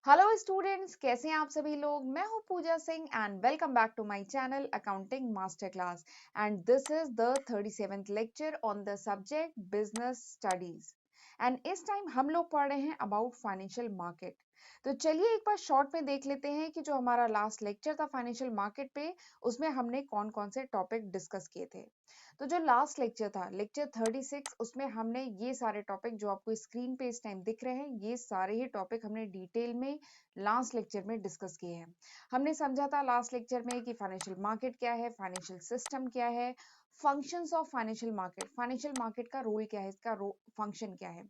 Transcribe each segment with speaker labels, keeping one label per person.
Speaker 1: Hello students, कैसे हैं आप सभी लोग। मैं हूं Pooja Singh and welcome back to my channel accounting master class. And this is the 37th lecture on the subject business studies. And इस टाइम हम लोग पढ़ रहे हैं अबाउट फाइनेंशियल मार्केट। तो चलिए एक बार शॉर्ट में देख लेते हैं कि जो हमारा लास्ट लेक्चर था फाइनेंशियल मार्केट पे, उसमें हमने कौन कौन से टॉपिक डिस्कस किए थे। तो जो लास्ट लेक्चर था लेक्चर 36, उसमें हमने ये सारे टॉपिक जो आपको स्क्रीन पे इस टाइम दिख रहे हैं, ये सारे ही टॉपिक हमने डिटेल में लास्ट लेक्चर में डिस्कस किए हैं। हमने समझा था लास्ट लेक्चर में कि फाइनेंशियल मार्केट क्या है, फाइनेंशियल सिस्टम क्या है, फंक्शंस ऑफ फाइनेंशियल मार्केट का रोल क्या है, इसका फंक्शन क्या है।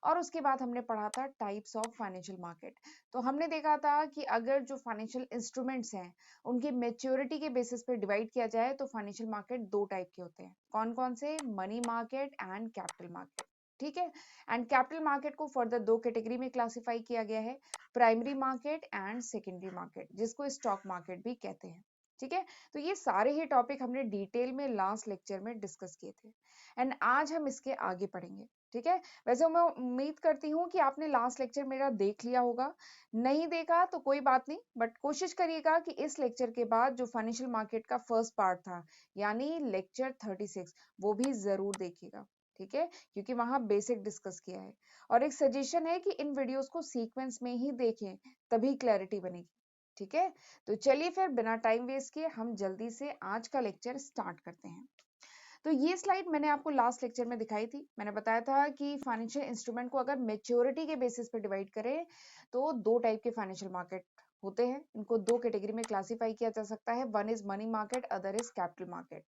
Speaker 1: और उसके बाद हमने पढ़ा था टाइप्स ऑफ फाइनेंशियल मार्केट। तो हमने देखा था कि अगर जो फाइनेंशियल इंस्ट्रूमेंट्स हैं उनकी मेच्योरिटी के बेसिस पे डिवाइड किया जाए तो फाइनेंशियल मार्केट दो टाइप के होते हैं। कौन कौन से? Money market and capital market. ठीक है। एंड कैपिटल मार्केट को फर्दर दो कैटेगरी में क्लासिफाई किया गया है, primary market and secondary market, जिसको स्टॉक मार्केट भी कहते हैं। ठीक है। तो ये सारे ही टॉपिक हमने डिटेल में लास्ट लेक्चर में डिस्कस किए थे एंड आज हम इसके आगे पढ़ेंगे। ठीक है। वैसे मैं उम्मीद करती हूँ कि आपने लास्ट लेक्चर मेरा देख लिया होगा। नहीं देखा तो कोई बात नहीं, बट कोशिश करिएगा कि इस लेक्चर के बाद जो फाइनेंशियल मार्केट का फर्स्ट पार्ट था यानी लेक्चर 36, वो भी जरूर देखिएगा। ठीक है, क्योंकि वहां बेसिक डिस्कस किया है। और एक सजेशन है कि इन वीडियोस को सीक्वेंस में ही देखें, तभी क्लैरिटी बनेगी। ठीक है। तो चलिए फिर बिना टाइम वेस्ट किए हम जल्दी से आज का लेक्चर स्टार्ट करते हैं। तो ये स्लाइड मैंने आपको लास्ट लेक्चर में दिखाई थी। मैंने बताया था कि फाइनेंशियल इंस्ट्रूमेंट को अगर मेच्योरिटी के बेसिस पे डिवाइड करें तो दो टाइप के फाइनेंशियल मार्केट होते हैं। इनको दो कैटेगरी में क्लासिफाई किया जा सकता है। One is money market, other is capital market.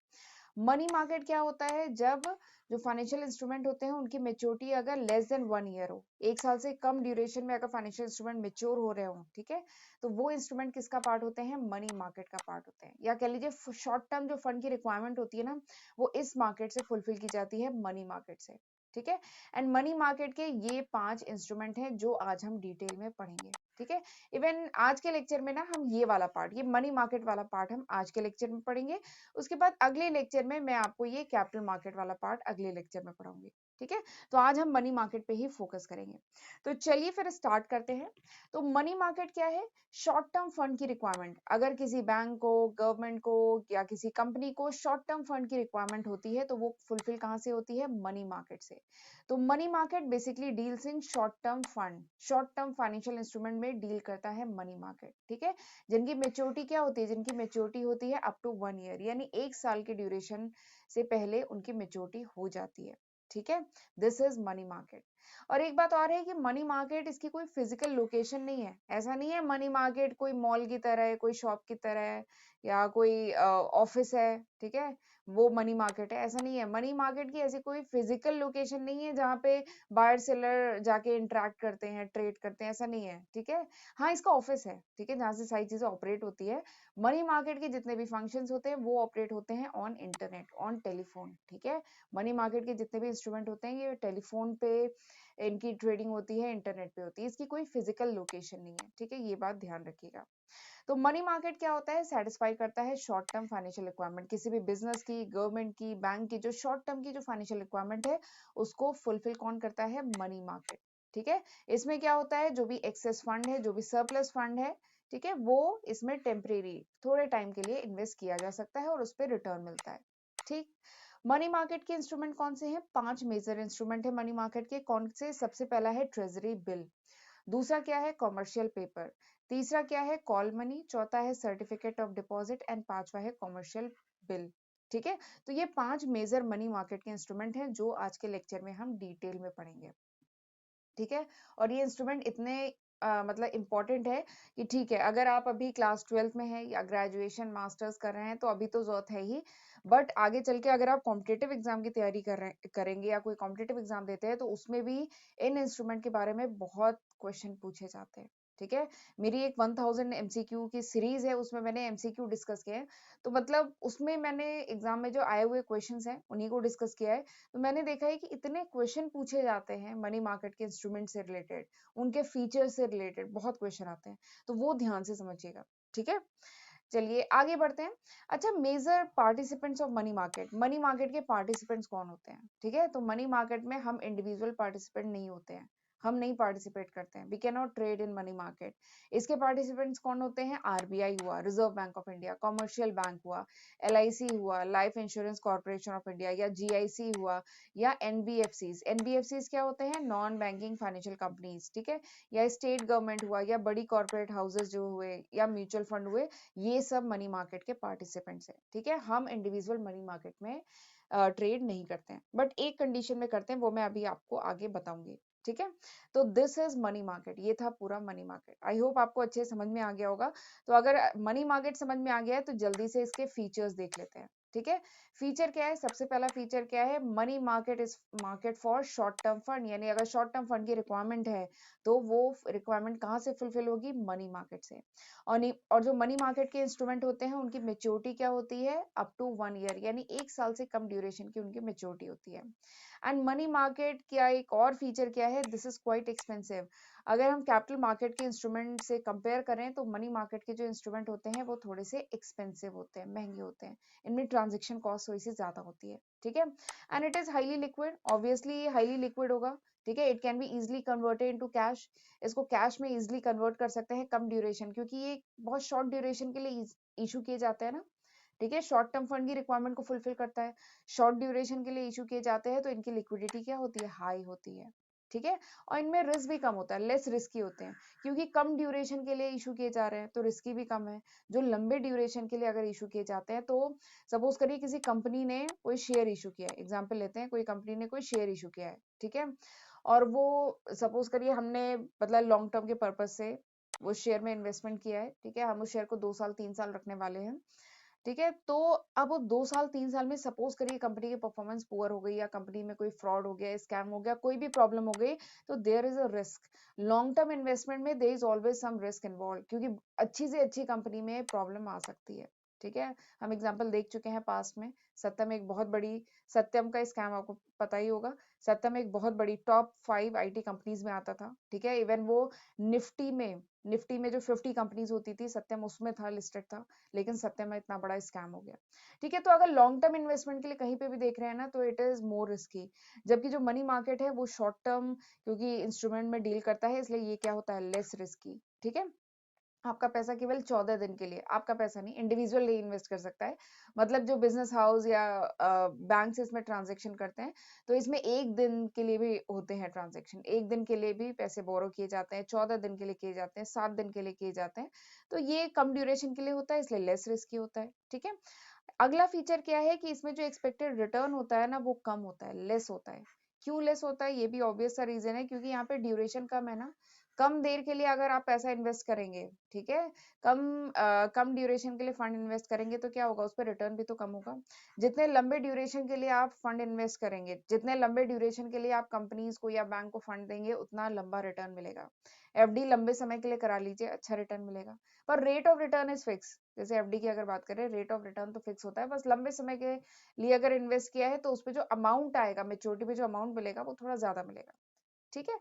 Speaker 1: Money market क्या होता है? जब जो फाइनेंशियल इंस्ट्रूमेंट होते हैं उनकी मेच्योरिटी अगर लेस देन 1 ईयर हो, एक साल से कम ड्यूरेशन में अगर फाइनेंशियल इंस्ट्रूमेंट मेच्योर हो रहे हो, ठीक है, तो वो इंस्ट्रूमेंट किसका पार्ट होते हैं? मनी मार्केट का पार्ट होते हैं। या कह लीजिए शॉर्ट टर्म जो फंड की रिक्वायरमेंट होती है ना, वो इस मार्केट से फुलफिल की जाती है, मनी मार्केट से। ठीक है। एंड मनी मार्केट के ये 5 इंस्ट्रूमेंट हैं जो आज हम डिटेल में पढ़ेंगे। ठीक है। इवन आज के लेक्चर में ना हम ये वाला पार्ट, ये मनी मार्केट वाला पार्ट हम आज के लेक्चर में पढ़ेंगे। उसके बाद अगले लेक्चर में मैं आपको ये कैपिटल मार्केट वाला पार्ट अगले लेक्चर में पढ़ाऊंगी। ठीक है। तो आज हम मनी मार्केट पे ही फोकस करेंगे। तो चलिए फिर स्टार्ट करते हैं। तो मनी मार्केट क्या है? शॉर्ट टर्म फंड की रिक्वायरमेंट। अगर किसी बैंक को, गवर्नमेंट को या किसी कंपनी को शॉर्ट टर्म फंड की रिक्वायरमेंट होती है तो वो फुलफिल कहाँ से होती है? मनी मार्केट से। तो money market basically deals in short term fund, short term financial instrument में डील करता है मनी मार्केट। ठीक है। जिनकी मेच्योरिटी क्या होती है? जिनकी मेच्योरिटी होती है अप टू 1 ईयर, यानी एक साल के ड्यूरेशन से पहले उनकी मेच्योरिटी हो जाती है। ठीक है। This is money market. और एक बात और है कि मनी मार्केट इसकी कोई फिजिकल लोकेशन नहीं है। ऐसा नहीं है मनी मार्केट कोई मॉल की तरह है, कोई शॉप की तरह है, या कोई ऑफिस है। ठीक है। वो मनी मार्केट है, ऐसा नहीं है। मनी मार्केट की ऐसी कोई फिजिकल लोकेशन नहीं है जहाँ पे बायर सेलर जाके इंटरेक्ट करते हैं, ट्रेड करते हैं, ऐसा नहीं है। ठीक है। हाँ, इसका ऑफिस है, ठीक है, जहाँ से सारी चीजें ऑपरेट होती है। मनी मार्केट के जितने भी फंक्शंस होते हैं वो ऑपरेट होते हैं ऑन इंटरनेट, ऑन टेलीफोन। ठीक है। मनी मार्केट के जितने भी इंस्ट्रूमेंट होते हैं ये टेलीफोन पे इनकी ट्रेडिंग होती है, इंटरनेट पे होती है। इसकी कोई फिजिकल लोकेशन नहीं है। ठीक है, ये बात ध्यान रखिएगा। तो मनी मार्केट क्या होता है? सेटिस्फाई करता है शॉर्ट टर्म फाइनेंशियल रिक्वायरमेंट, किसी भी बिजनेस की, गवर्नमेंट की, बैंक की। जो शॉर्ट टर्म की जो फाइनेंशियल रिक्वायरमेंट है उसको फुलफिल कौन करता है? Money market. ठीक है। इसमें क्या होता है? जो भी एक्सेस फंड है, जो भी सरप्लस फंड है, ठीक है, वो इसमें टेम्परेरी थोड़े टाइम के लिए इन्वेस्ट किया जा सकता है और उस पर रिटर्न मिलता है। ठीक। मनी मार्केट के इंस्ट्रूमेंट कौन से हैं? 5 मेजर इंस्ट्रूमेंट है मनी मार्केट के। कौन से? सबसे पहला है ट्रेजरी बिल, दूसरा क्या है? कॉमर्शियल पेपर, तीसरा क्या है? कॉल मनी, चौथा है सर्टिफिकेट ऑफ डिपॉजिट एंड पांचवा है कॉमर्शियल बिल। ठीक है। तो ये 5 मेजर मनी मार्केट के इंस्ट्रूमेंट हैं जो आज के लेक्चर में हम डिटेल में पढ़ेंगे। ठीक है। और ये इंस्ट्रूमेंट इतने मतलब इंपॉर्टेंट है कि ठीक है, अगर आप अभी क्लास 12th में हैं या ग्रेजुएशन मास्टर्स कर रहे हैं तो अभी तो जरूरत है ही, बट आगे चल के अगर आप कॉम्पिटेटिव एग्जाम की तैयारी करेंगे या कोई कॉम्पिटेटिव एग्जाम देते हैं तो उसमें भी इन इंस्ट्रूमेंट के बारे में बहुत क्वेश्चन पूछे जाते हैं। ठीक है। मेरी एक 1000 एमसीक्यू की सीरीज है, उसमें मैंने एमसीक्यू डिस्कस किए हैं। तो मतलब उसमें मैंने एग्जाम में जो आए हुए क्वेश्चंस हैं उन्हीं को डिस्कस किया है। तो मैंने देखा है कि इतने क्वेश्चन पूछे जाते हैं मनी मार्केट के इंस्ट्रूमेंट से रिलेटेड, उनके फीचर से रिलेटेड बहुत क्वेश्चन आते हैं। तो वो ध्यान से समझिएगा। ठीक है। चलिए आगे बढ़ते हैं। अच्छा, major participants of money market. Money market के पार्टिसिपेंट्स कौन होते हैं? ठीक है। तो मनी मार्केट में हम इंडिविजुअल पार्टिसिपेंट नहीं होते हैं, हम नहीं पार्टिसिपेट करते हैं, we can not trade in money market. इसके पार्टिसिपेंट्स कौन होते हैं? आरबीआई हुआ, reserve bank of India, commercial bank हुआ, एलआईसी हुआ, life insurance corporation of India, या जीआईसी हुआ, या एनबीएफसीज। एनबीएफसीज क्या होते हैं? नॉन बैंकिंग फाइनेंशियल कंपनीज, ठीक है, या स्टेट गवर्नमेंट हुआ, या बड़ी कॉर्पोरेट हाउसेज जो हुए, या म्यूचुअल फंड हुए, ये सब मनी मार्केट के पार्टिसिपेंट्स हैं, ठीक है। हम इंडिविजुअल मनी मार्केट में ट्रेड नहीं करते हैं, बट एक कंडीशन में करते हैं, वो मैं अभी आपको आगे बताऊंगी, ठीक है। तो दिस इज मनी मार्केट, ये था पूरा मनी मार्केट। आई होप आपको अच्छे समझ में आ गया होगा। तो अगर मनी मार्केट समझ में आ गया है तो जल्दी से इसके फीचर्स देख लेते हैं, ठीक है। फीचर क्या है? सबसे पहला फीचर क्या है? Money market is market for short term fund, यानी अगर शॉर्ट टर्म फंड की रिक्वायरमेंट है तो वो रिक्वायरमेंट कहाँ से फुलफिल होगी? मनी मार्केट से। और जो मनी मार्केट के इंस्ट्रूमेंट होते हैं उनकी मेच्योरिटी क्या होती है? अप टू 1 ईयर, यानी 1 साल से कम ड्यूरेशन की उनकी मेच्योरिटी होती है। एंड मनी मार्केट का एक और फीचर क्या है? This is quite expensive. अगर हम कैपिटल मार्केट के इंस्ट्रूमेंट से कंपेयर करें तो मनी मार्केट के जो इंस्ट्रूमेंट होते हैं वो थोड़े से एक्सपेंसिव होते हैं, महंगे होते हैं, इनमें ट्रांजेक्शन कॉस्ट थोड़ी सी ज्यादा होती है, ठीक है। And it is highly liquid, obviously highly liquid होगा, ठीक है। It can be easily converted into cash, इसको कैश में इजिली कन्वर्ट कर सकते हैं कम ड्यूरेशन, क्योंकि ये बहुत शॉर्ट ड्यूरेशन के लिए इशू किए जाते हैं ना, ठीक है। शॉर्ट टर्म फंड की रिक्वायरमेंट को फुलफिल करता है, शॉर्ट ड्यूरेशन के लिए इशू किए जाते हैं, तो इनकी लिक्विडिटी क्या होती है? हाई होती है, ठीक है। और इनमें रिस्क भी कम होता है, लेस रिस्की होते हैं, क्योंकि कम ड्यूरेशन के लिए इशू किए जा रहे हैं तो रिस्की भी कम है। जो लंबे ड्यूरेशन के लिए अगर इशू किए जाते हैं, तो सपोज करिए किसी कंपनी ने कोई शेयर इशू किया है, एग्जाम्पल लेते हैं, कोई कंपनी ने कोई शेयर इशू किया है, ठीक है, और वो सपोज करिए हमने मतलब लॉन्ग टर्म के पर्पज से वो शेयर में इन्वेस्टमेंट किया है, ठीक है, हम उस शेयर को 2 साल 3 साल रखने वाले हैं, ठीक है। तो अब वो 2 साल 3 साल में सपोज करिए कंपनी की परफॉर्मेंस पुअर हो गई, या कंपनी में कोई फ्रॉड हो गया, स्कैम हो गया, कोई भी प्रॉब्लम हो गई, तो there is a risk. Long term investment में there is always some risk involve, क्योंकि अच्छी से अच्छी कंपनी में प्रॉब्लम आ सकती है, ठीक है। हम एग्जाम्पल देख चुके हैं पास्ट में। सत्यम एक बहुत बड़ी, सत्यम का स्कैम आपको पता ही होगा। सत्यम एक बहुत बड़ी टॉप 5 आईटी कंपनीज में आता था, ठीक है। इवन वो निफ्टी में जो 50 कंपनीज होती थी, सत्यम उसमें था, लिस्टेड था, लेकिन सत्यम में इतना बड़ा स्कैम हो गया, ठीक है। तो अगर लॉन्ग टर्म इन्वेस्टमेंट के लिए कहीं पे भी देख रहे हैं ना, तो इट इज मोर रिस्की। जबकि जो मनी मार्केट है वो शॉर्ट टर्म क्योंकि इंस्ट्रूमेंट में डील करता है, इसलिए ये क्या होता है? लेस रिस्की, ठीक है। आपका पैसा केवल 14 दिन के लिए, आपका पैसा नहीं, इंडिविजुअल नहीं इन्वेस्ट कर सकता है। मतलब जो बिजनेस हाउस या बैंक से इसमें ट्रांजेक्शन करते हैं, तो इसमें 1 दिन के लिए भी होते हैं ट्रांजेक्शन, 1 दिन के लिए भी पैसे बोरो किए जाते हैं, 14 दिन के लिए किए जाते हैं, 7 दिन के लिए किए जाते हैं। तो ये कम ड्यूरेशन के लिए होता है, इसलिए लेस रिस्की होता है, ठीक है। अगला फीचर क्या है कि इसमें जो एक्सपेक्टेड रिटर्न होता है ना, वो कम होता है, लेस होता है। क्यों लेस होता है? ये भी ऑब्वियस सा रीजन है, क्योंकि यहाँ पे ड्यूरेशन कम है ना। कम देर के लिए अगर आप पैसा इन्वेस्ट करेंगे, ठीक है, कम ड्यूरेशन के लिए फंड इन्वेस्ट करेंगे, तो क्या होगा? उस पर रिटर्न भी तो कम होगा। जितने लंबे ड्यूरेशन के लिए आप फंड इन्वेस्ट करेंगे, जितने लंबे ड्यूरेशन के लिए आप कंपनीज को या बैंक को फंड देंगे, उतना लंबा रिटर्न मिलेगा। एफडी लंबे समय के लिए करा लीजिए, अच्छा रिटर्न मिलेगा, पर rate of return is fix. जैसे एफडी की अगर बात करें, रेट ऑफ रिटर्न तो फिक्स होता है, बस लंबे समय के लिए अगर इन्वेस्ट किया है तो उस पे जो अमाउंट आएगा, मेच्योरिटी पे जो अमाउंट मिलेगा, वो थोड़ा ज्यादा मिलेगा, ठीक है।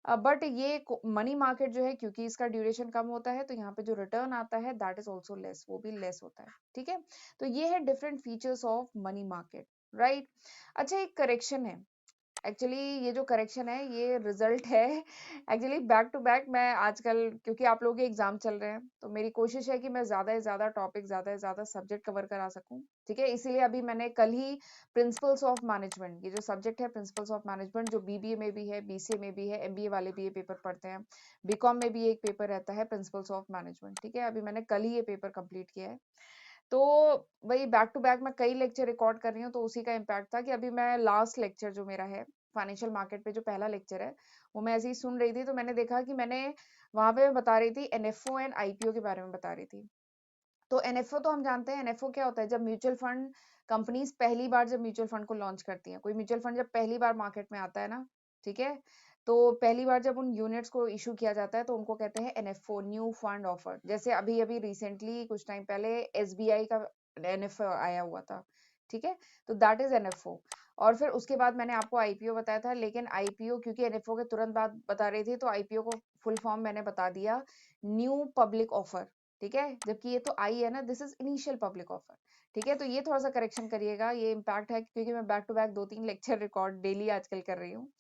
Speaker 1: बट ये मनी मार्केट जो है, क्योंकि इसका ड्यूरेशन कम होता है, तो यहाँ पे जो रिटर्न आता है दैट इज ऑल्सो लेस, वो भी लेस होता है, ठीक है। तो ये है different features of money market, right. अच्छा, एक करेक्शन है। एक्चुअली ये जो करेक्शन है ये रिजल्ट है। एक्चुअली बैक टू बैक मैं आजकल, क्योंकि आप लोगों के एग्जाम चल रहे हैं, तो मेरी कोशिश है कि मैं ज्यादा से ज्यादा टॉपिक, ज्यादा से ज्यादा सब्जेक्ट कवर करा सकूं, ठीक है। इसीलिए अभी मैंने कल ही प्रिंसिपल्स ऑफ मैनेजमेंट, ये जो सब्जेक्ट है प्रिंसिपल्स ऑफ मैनेजमेंट, जो बीबीए में भी है, बीसीए में भी है, एमबीए वाले भी ये पेपर पढ़ते हैं, बीकॉम में भी एक पेपर रहता है प्रिंसिपल्स ऑफ मैनेजमेंट, ठीक है। अभी मैंने कल ही ये पेपर कंप्लीट किया है। तो वही बैक टू बैक मैं कई लेक्चर रिकॉर्ड कर रही हूँ, तो उसी का इम्पैक्ट था कि अभी मैं लास्ट लेक्चर जो मेरा है फाइनेंशियल मार्केट पे, जो पहला लेक्चर है, वो मैं ऐसे ही सुन रही थी, तो मैंने देखा कि मैंने वहां पे मैं बता रही थी एनएफओ एंड आईपीओ के बारे में बता रही थी। तो एनएफओ तो हम जानते हैं, एनएफओ क्या होता है? जब म्यूचुअल फंड कंपनीज पहली बार जब म्यूचुअल फंड को लॉन्च करती हैं, कोई म्यूचुअल फंड जब पहली बार मार्केट में आता है ना, ठीक है, तो पहली बार जब उन यूनिट्स को इशू किया जाता है, तो उनको कहते हैं एनएफओ, न्यू फंड ऑफर। जैसे अभी अभी रिसेंटली कुछ टाइम पहले एसबीआई का एनएफओ आया हुआ था, ठीक है, तो दैट इज एनएफओ। और फिर उसके बाद मैंने आपको आईपीओ बताया था, लेकिन आईपीओ क्योंकि एनएफओ के तुरंत बाद बता रही थी, तो आईपीओ को फुल फॉर्म मैंने बता दिया, न्यू पब्लिक ऑफर, ठीक है। जबकि ये तो आई है ना, this is initial public offer, ठीक है। तो ये थोड़ा सा करेक्शन करिएगा, ये इम्पैक्ट है क्योंकि मैं back to back 2-3 lecture record daily आजकल कर रही हूँ,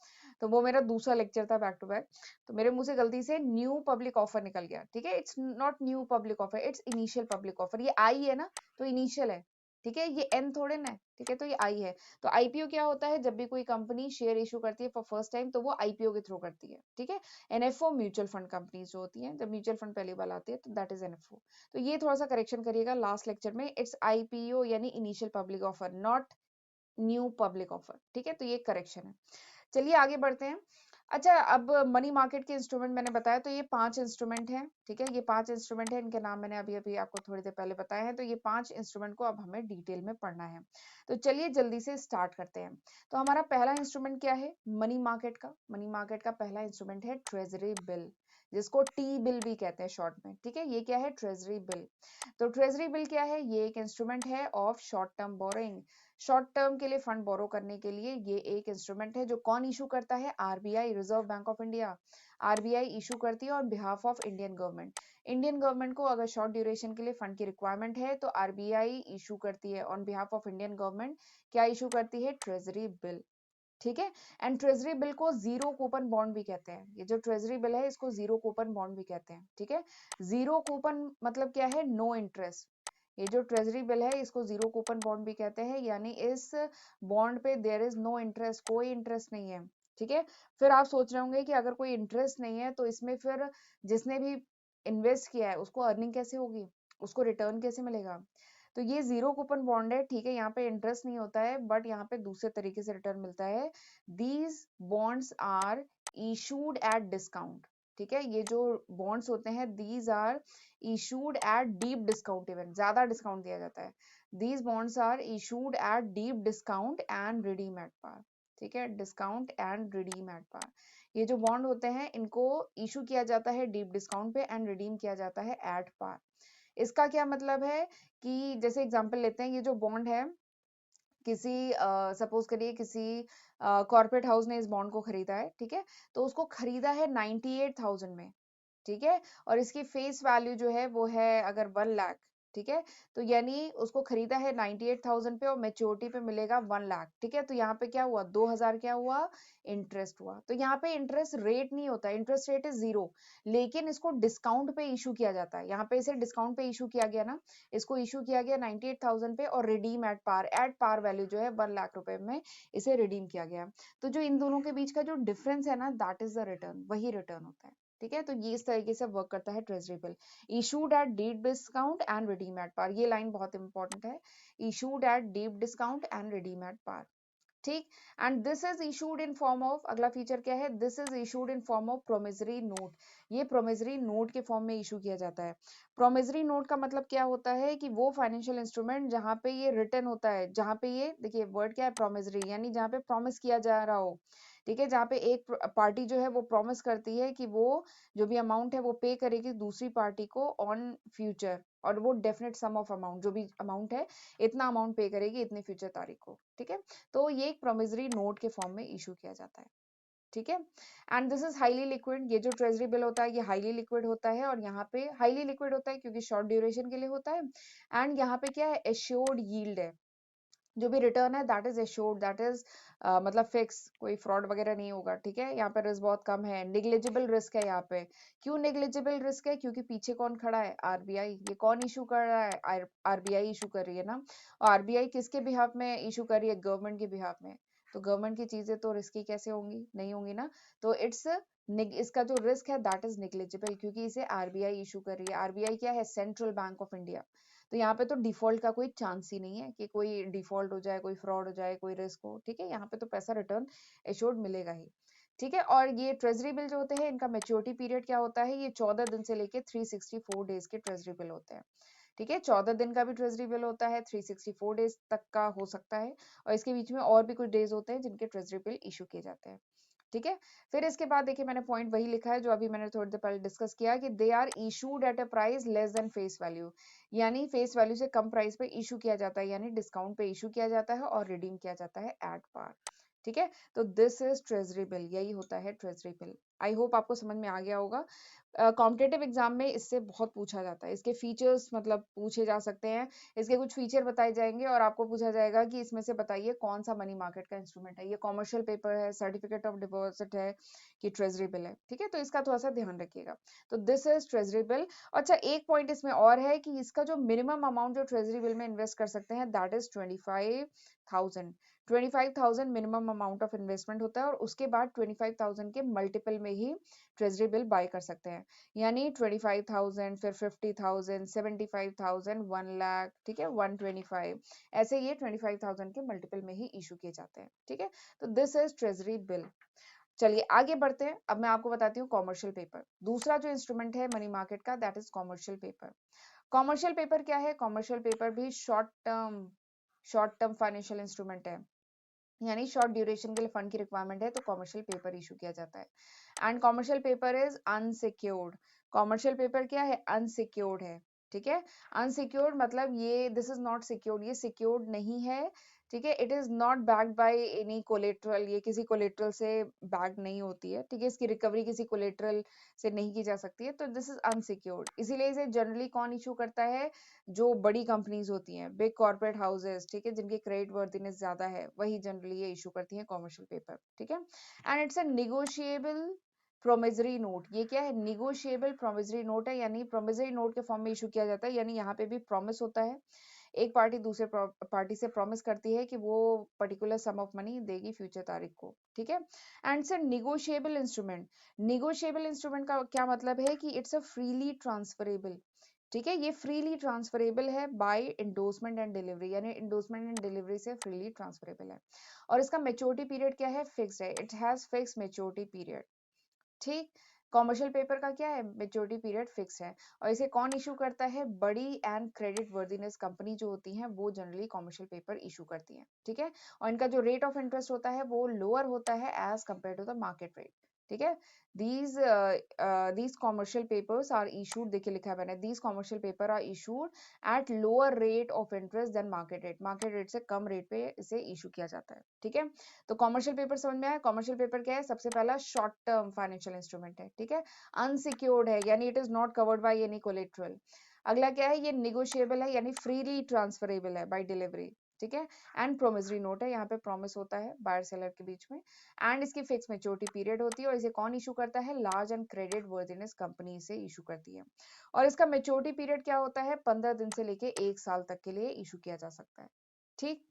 Speaker 1: तो वो मेरा दूसरा लेक्चर था बैक टू बैक। तो मेरे मुंह से गलती से न्यू पब्लिक ऑफर निकल गया, ठीक है। It's not new public offer, it's initial public offer. ये आई है ना, तो इनिशियल है, ठीक है। ये एन थोड़े ना है, ठीक है। तो ये आई है। तो आईपीओ क्या होता है, जब भी कोई कंपनी शेयर इशू करती है फॉर फर्स्ट टाइम, तो वो आईपीओ के थ्रू करती है, ठीक है। एनएफओ म्यूचुअल फंड कंपनीज जो होती हैं, जब म्यूचुअल फंड पहली बार आती है, तो दैट इज एनएफओ। तो ये थोड़ा सा करेक्शन करिएगा लास्ट लेक्चर में। इट्स आईपीओ यानी initial public offer, not new public offer, ठीक है। तो ये करेक्शन है। चलिए आगे बढ़ते हैं। अच्छा, अब मनी मार्केट के इंस्ट्रूमेंट मैंने बताया, तो ये 5 इंस्ट्रूमेंट हैं, ठीक है। ये 5 इंस्ट्रूमेंट हैं, इनके नाम मैंने अभी अभी आपको थोड़ी देर पहले बताए हैं। तो ये 5 इंस्ट्रूमेंट को अब हमें डिटेल में पढ़ना है। तो चलिए जल्दी से स्टार्ट करते हैं। तो हमारा पहला इंस्ट्रूमेंट क्या है मनी मार्केट का? मनी मार्केट का पहला इंस्ट्रूमेंट है ट्रेजरी बिल, जिसको टी बिल भी कहते हैं शॉर्ट में, ठीक है। ये क्या है? Treasury bill. तो ट्रेजरी बिल क्या है? ये एक इंस्ट्रूमेंट है of short term borrowing. Short term के लिए फंड बोरो करने के लिए ये एक इंस्ट्रूमेंट है। जो कौन इशू करता है? RBI, reserve bank of India. RBI issue करती है on behalf of Indian government. Indian government को अगर शॉर्ट ड्यूरेशन के लिए फंड की रिक्वायरमेंट है, तो आरबीआई इशू करती है on behalf of Indian government. क्या इशू करती है? ट्रेजरी बिल, ठीक है। एंड ट्रेजरी बिल को जीरो कूपन बॉन्ड भी कहते हैं। ये जो ट्रेजरी बिल है, इसको जीरो कूपन बॉन्ड भी कहते हैं, ठीक है। जीरो कूपन मतलब क्या है? No interest. ये जो ट्रेजरी बिल है, इसको जीरो कूपन बॉन्ड भी कहते हैं, यानी इस बॉन्ड पे देयर इज नो इंटरेस्ट, कोई इंटरेस्ट नहीं है, ठीक है। फिर आप सोच रहे होंगे कि अगर कोई इंटरेस्ट नहीं है, तो इसमें फिर जिसने भी इन्वेस्ट किया है उसको अर्निंग कैसे होगी, उसको रिटर्न कैसे मिलेगा? तो ये जीरो कूपन बॉन्ड है, ठीक है। यहाँ पे इंटरेस्ट नहीं होता है, बट यहाँ पे दूसरे तरीके से रिटर्न मिलता है। These bonds are issued at discount, ठीक है। ये जो बॉन्ड्स होते हैं, these are issued at deep discount, even ज्यादा डिस्काउंट दिया जाता है। These bonds are issued at deep discount and redeem at par, ठीक है। Discount and redeem at par. ये जो बॉन्ड होते हैं, इनको इशू किया जाता है डीप डिस्काउंट पे एंड रिडीम किया जाता है एट पार। इसका क्या मतलब है कि जैसे एग्जांपल लेते हैं, ये जो बॉन्ड है, किसी सपोज करिए किसी कॉर्पोरेट हाउस ने इस बॉन्ड को खरीदा है, ठीक है। तो उसको खरीदा है 98,000 में, ठीक है। और इसकी फेस वैल्यू जो है वो है अगर 1 लाख, ठीक है। तो यानी उसको खरीदा है 98,000 पे और मेच्योरिटी पे मिलेगा 1 लाख, ठीक है। तो यहाँ पे क्या हुआ? 2,000 क्या हुआ? इंटरेस्ट हुआ। तो यहाँ पे इंटरेस्ट रेट नहीं होता, इंटरेस्ट रेट इज जीरो, लेकिन इसको डिस्काउंट पे इशू किया जाता है। यहाँ पे इसे डिस्काउंट पे इशू किया गया ना, इसको इशू किया गया 98,000 पे और रिडीम एट पार वैल्यू जो है 1 लाख रुपए में इसे रिडीम किया गया। तो जो इन दोनों के बीच का जो डिफरेंस है ना, दैट इज द रिटर्न, वही रिटर्न होता है, ठीक है। तो ये इस तरीके से वर्क करता है treasury bill. Issued at deep discount and redeem at par, ये लाइन बहुत इंपॉर्टेंट है। Issued at deep discount and redeem at par, ठीक। And this is issued in form of, अगला फीचर क्या है? This is issued in form of promissory note. ये promissory note के form में इशू किया जाता है। प्रोमिसरी नोट का मतलब क्या होता है कि वो फाइनेंशियल इंस्ट्रूमेंट जहां पे ये रिटर्न होता है, जहां पे ये देखिए वर्ड क्या है? प्रोमिसरी, यानी जहां पे प्रॉमिस किया जा रहा हो, ठीक है। जहाँ पे एक पार्टी जो है वो प्रॉमिस करती है कि वो जो भी अमाउंट है वो पे करेगी दूसरी पार्टी को ऑन फ्यूचर, और वो डेफिनेट सम ऑफ अमाउंट, जो भी अमाउंट है इतना अमाउंट पे करेगी इतनी फ्यूचर तारीख को, ठीक है। तो ये एक प्रोमिसरी नोट के फॉर्म में इशू किया जाता है, ठीक है। And this is highly liquid. ये जो ट्रेजरी बिल होता है ये हाईली लिक्विड होता है, और यहाँ पे हाईली लिक्विड होता है क्योंकि शॉर्ट ड्यूरेशन के लिए होता है। एंड यहाँ पे क्या है? एश्योर्ड यील्ड है। जो भी रिटर्न है that is assured, that is मतलब फिक्स, कोई फ्रॉड वगैरह नहीं होगा, ठीक है। यहाँ पे रिस्क बहुत कम है, निग्लिजिबल रिस्क है यहाँ पे। क्यों निग्लिजिबल रिस्क है? क्योंकि पीछे कौन खड़ा है? आरबीआई। ये कौन इशू कर रहा है? आरबीआई इशू कर रही है ना। और आरबीआई किसके बिहाफ में इशू कर रही है? गवर्नमेंट के बिहाफ में। तो गवर्नमेंट की चीजें तो रिस्की कैसे होंगी? नहीं होंगी ना। तो इसका जो रिस्क है दैट इज निग्लिजिबल, क्योंकि इसे आरबीआई इशू कर रही है। आरबीआई क्या है? Central bank of India. तो यहाँ पे तो डिफॉल्ट का कोई चांस ही नहीं है कि कोई डिफॉल्ट हो जाए, कोई फ्रॉड हो जाए, कोई रिस्क हो, ठीक है। यहाँ पे तो पैसा रिटर्न एश्योर्ड मिलेगा ही, ठीक है। और ये ट्रेजरी बिल जो होते हैं, इनका मेच्योरिटी पीरियड क्या होता है? ये 14 दिन से लेके 364 डेज के ट्रेजरी बिल होते हैं, ठीक है। 14 दिन का भी ट्रेजरी बिल होता है, 364 डेज तक का हो सकता है, और इसके बीच में और भी कुछ डेज होते हैं जिनके ट्रेजरी बिल इशू किए जाते हैं, ठीक है। फिर इसके बाद देखिए मैंने पॉइंट वही लिखा है जो अभी मैंने थोड़ी देर पहले डिस्कस किया कि they are issued at a price less than face value, यानी फेस वैल्यू से कम प्राइस पे इशू किया जाता है, यानी डिस्काउंट पे इशू किया जाता है और रिडीम किया जाता है एट पार, ठीक है। तो दिस इज ट्रेजरी बिल, यही होता है ट्रेजरी बिल। आई होप आपको समझ में आ गया होगा। कॉम्पिटेटिव एग्जाम में इससे बहुत पूछा जाता है, इसके फीचर्स मतलब पूछे जा सकते हैं, इसके कुछ फीचर बताए जाएंगे और आपको पूछा जाएगा कि इसमें से बताइए कौन सा मनी मार्केट का इंस्ट्रूमेंट है, ये कॉमर्शियल पेपर है, सर्टिफिकेट ऑफ डिपॉजिट है कि ट्रेजरी बिल है। ठीक है, तो इसका थोड़ा सा ध्यान रखिएगा। तो दिस इज ट्रेजरी बिल। अच्छा, एक पॉइंट इसमें और है कि इसका जो मिनिमम अमाउंट जो ट्रेजरी बिल में इन्वेस्ट कर सकते हैं that is 25,000। 25,000 minimum amount of investment होता है और उसके बाद 25,000 के मल्टीपल में ही ट्रेजरी बिल बाय कर सकते हैं। यानी 25,000, फिर 50,000, 75,000, 1 लाख, ठीक है, 125, ऐसे ये 25,000 के मल्टीपल में ही इशू किए जाते हैं। ठीक है, तो दिस इज ट्रेजरी बिल। चलिए आगे बढ़ते हैं। अब मैं आपको बताती हूँ कॉमर्शियल पेपर। दूसरा जो इंस्ट्रूमेंट है मनी मार्केट का that is commercial paper. Commercial paper क्या है? कॉमर्शियल पेपर भी शॉर्ट टर्म फाइनेंशियल इंस्ट्रूमेंट है, यानी शॉर्ट ड्यूरेशन के लिए फंड की रिक्वायरमेंट है तो कॉमर्शियल पेपर इशू किया जाता है। And commercial paper is unsecured. Commercial paper क्या है? अनसिक्योर्ड है। ठीक है, अनसिक्योर्ड मतलब ये दिस इज नॉट सिक्योर्ड, ये सिक्योर्ड नहीं है। ठीक है, it is not backed by any collateral, ये किसी कोलेट्रल से बैक नहीं होती है। ठीक है, इसकी रिकवरी किसी कोलेट्रल से नहीं की जा सकती है, तो दिस इज अनसिक्योर्ड। इसीलिए इसे जनरली कौन इशू करता है? जो बड़ी कंपनीज होती हैं, बिग कॉर्पोरेट हाउसेस, ठीक है, जिनकी क्रेडिट वर्दीनेस ज्यादा है, वही जनरली ये इशू करती हैं कॉमर्शियल पेपर। ठीक है, and it's a negotiable promissory note. ये क्या है? निगोशिएबल प्रोमिसरी नोट है, यानी प्रोमिसरी नोट के फॉर्म में इशू किया जाता है, यानी यहाँ पे भी प्रॉमिस होता है। एक पार्टी दूसरे पार्टी से प्रॉमिस करती है कि वो पर्टिकुलर सम ऑफ मनी देगी फ्यूचर तारीख को। ठीक है, and it's a negotiable instrument. Negotiable instrument का क्या मतलब है कि इट्स अ फ्रीली ट्रांसफरेबल। ठीक है, ये फ्रीली ट्रांसफरेबल है बाय इंडोर्समेंट एंड डिलीवरी, यानी इंडोर्समेंट एंड डिलीवरी से फ्रीली ट्रांसफरेबल है। और इसका मेच्योरिटी पीरियड क्या है? फिक्स्ड है, it has fix maturity period. ठीक, कॉमर्शियल पेपर का क्या है? मेच्योरिटी पीरियड फिक्स है। और इसे कौन इशू करता है? बड़ी एंड क्रेडिट वर्दीनेस कंपनी जो होती हैं वो जनरली कॉमर्शियल पेपर इशू करती हैं। ठीक है, और इनका जो रेट ऑफ इंटरेस्ट होता है वो लोअर होता है as compared to the market rate. ठीक है, these commercial papers are issued, देखिए लिखा है मैंने, these commercial paper are issued at lower rate of interest than market rate. Market rate से कम रेट पे इसे इशू किया जाता है। ठीक है, तो कॉमर्शियल पेपर समझ में आया? कॉमर्शियल पेपर क्या है? सबसे पहला शॉर्ट टर्म फाइनेंशियल इंस्ट्रूमेंट है। ठीक है, अनसिक्योर्ड है, यानी it is not covered by any collateral. अगला क्या है? ये निगोशिएबल है, यानी फ्रीली ट्रांसफरेबल है बाय डिलीवरी। ठीक है, एंड प्रोमिसरी नोट है, यहाँ पे प्रॉमिस होता है बायर सेलर के बीच में। एंड इसकी फिक्स मेच्योरिटी पीरियड होती है और इसे कौन इशू करता है? Large and credit worthiness company से इशू करती है। और इसका मेच्योरिटी पीरियड क्या होता है? 15 दिन से लेके 1 साल तक के लिए इशू किया जा सकता है। ठीक,